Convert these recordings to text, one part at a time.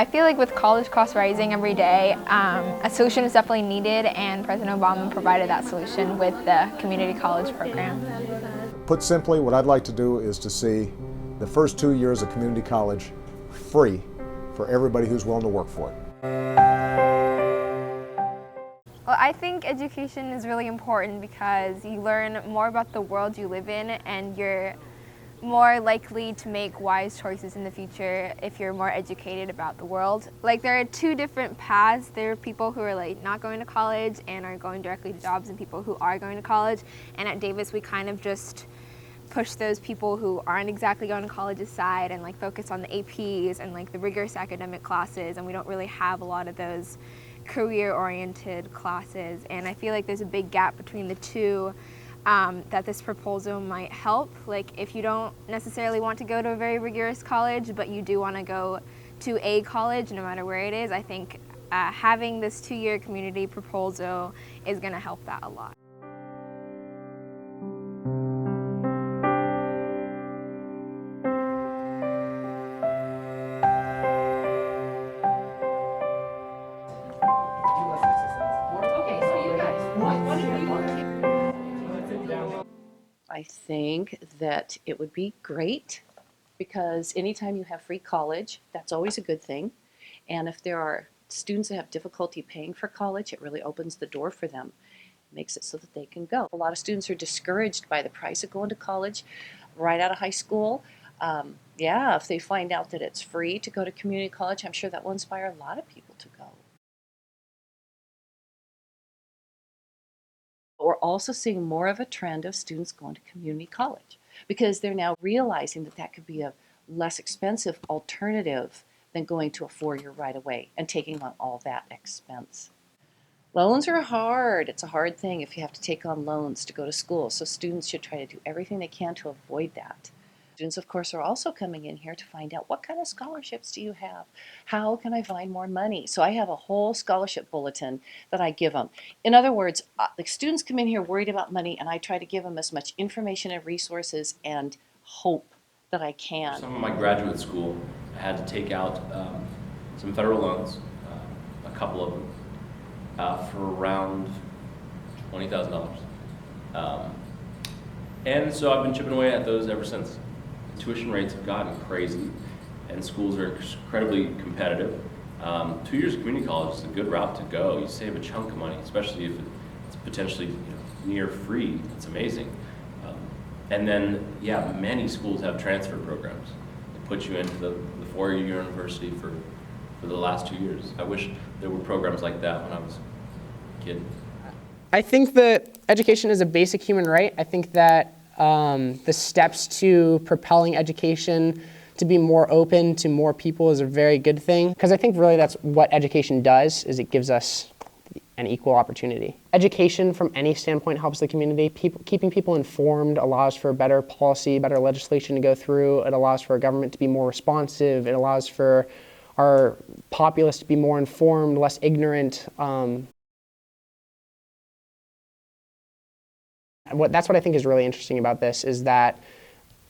I feel like with college costs rising every day, a solution is definitely needed, and President Obama provided that solution with the community college program. Put simply, what I'd like to do is to see the first 2 years of community college free for everybody who's willing to work for it. Well, I think education is really important because you learn more about the world you live in, and you're more likely to make wise choices in the future if you're more educated about the world. Like, there are two different paths. There are people who are like not going to college and are going directly to jobs, and people who are going to college. And at Davis, we kind of just push those people who aren't exactly going to college aside and like focus on the APs and like the rigorous academic classes, and we don't really have a lot of those career-oriented classes. And I feel like there's a big gap between the two that this proposal might help. Like, if you don't necessarily want to go to a very rigorous college, but you do want to go to a college no matter where it is, I think having this 2-year community proposal is going to help that a lot. I think that it would be great because anytime you have free college, that's always a good thing. And if there are students that have difficulty paying for college, it really opens the door for them. It makes it so that they can go. A lot of students are discouraged by the price of going to college right out of high school. Yeah, if they find out that it's free to go to community college, I'm sure that will inspire a lot of people to go. We're also seeing more of a trend of students going to community college because they're now realizing that that could be a less expensive alternative than going to a 4-year right away and taking on all that expense. Loans are hard. It's a hard thing if you have to take on loans to go to school, so students should try to do everything they can to avoid that. Students, of course, are also coming in here to find out, what kind of scholarships do you have? How can I find more money? So I have a whole scholarship bulletin that I give them. In other words, the students come in here worried about money, and I try to give them as much information and resources and hope that I can. Some of my graduate school, I had to take out some federal loans, a couple of them, for around $20,000. And so I've been chipping away at those ever since. Tuition rates have gotten crazy, and schools are incredibly competitive. 2 years of community college is a good route to go. You save a chunk of money, especially if it's potentially near free. It's amazing. And then, yeah, many schools have transfer programs that put you into the 4-year university for the last 2 years. I wish there were programs like that when I was a kid. I think that education is a basic human right. I think that the steps to propelling education to be more open to more people is a very good thing, because I think really that's what education does, is it gives us an equal opportunity. Education from any standpoint helps the community. Keeping people informed allows for better policy, better legislation to go through. It allows for our government to be more responsive. It allows for our populace to be more informed, less ignorant. That's what I think is really interesting about this, is that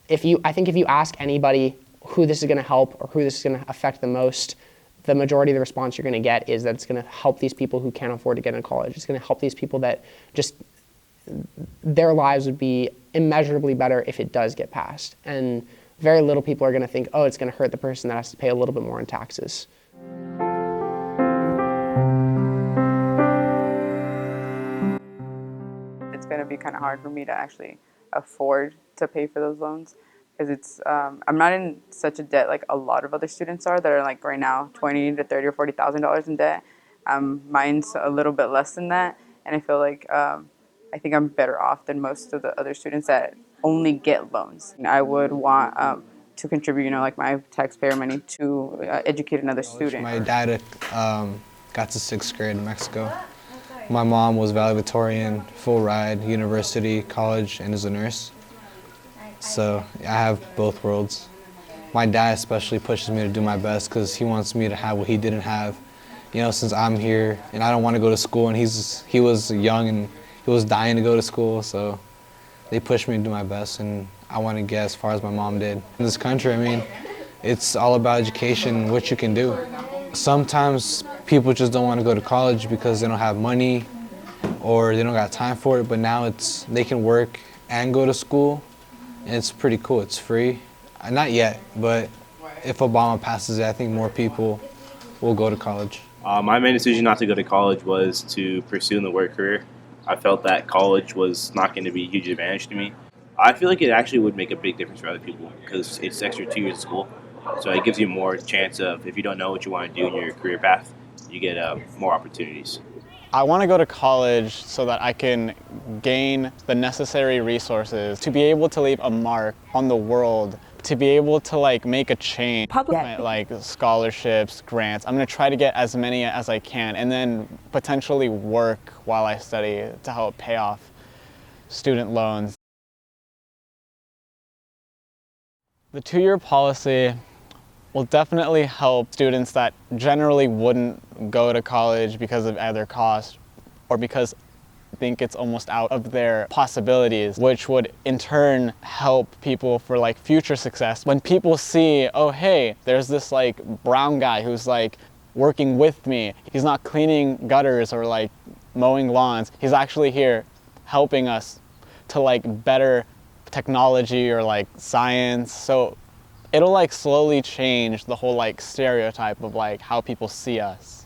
I think if you ask anybody who this is going to help or who this is going to affect the most, the majority of the response you're going to get is that it's going to help these people who can't afford to get into college. It's going to help these people that just, their lives would be immeasurably better if it does get passed. And very little people are going to think, oh, it's going to hurt the person that has to pay a little bit more in taxes. It's going to be kind of hard for me to actually afford to pay for those loans, because it's I'm not in such a debt like a lot of other students are that are like right now $20,000 to $30,000 or $40,000 in debt. Mine's a little bit less than that, and I feel like I think I'm better off than most of the other students that only get loans. And I would want to contribute, like my taxpayer money to educate another student. My dad got to 6th grade in Mexico. My mom was valedictorian, full ride, university, college, and is a nurse. So I have both worlds. My dad especially pushes me to do my best because he wants me to have what he didn't have. Since I'm here and I don't want to go to school, and he was young and he was dying to go to school, so they push me to do my best, and I want to get as far as my mom did. In this country, it's all about education, what you can do. Sometimes people just don't want to go to college because they don't have money or they don't got time for it, but now they can work and go to school, and it's pretty cool. It's free. Not yet, but if Obama passes it, I think more people will go to college. My main decision not to go to college was to pursue the work career. I felt that college was not going to be a huge advantage to me. I feel like it actually would make a big difference for other people because it's extra 2 years of school. So it gives you more chance of, if you don't know what you want to do in your career path, you get more opportunities. I want to go to college so that I can gain the necessary resources to be able to leave a mark on the world, to be able to like make a change. Like scholarships, grants. I'm going to try to get as many as I can and then potentially work while I study to help pay off student loans. The two-year policy will definitely help students that generally wouldn't go to college because of either cost or because think it's almost out of their possibilities, which would in turn help people for like future success. When people see, oh hey, there's this like brown guy who's like working with me. He's not cleaning gutters or like mowing lawns. He's actually here helping us to like better technology or like science. So it'll like slowly change the whole like stereotype of like how people see us.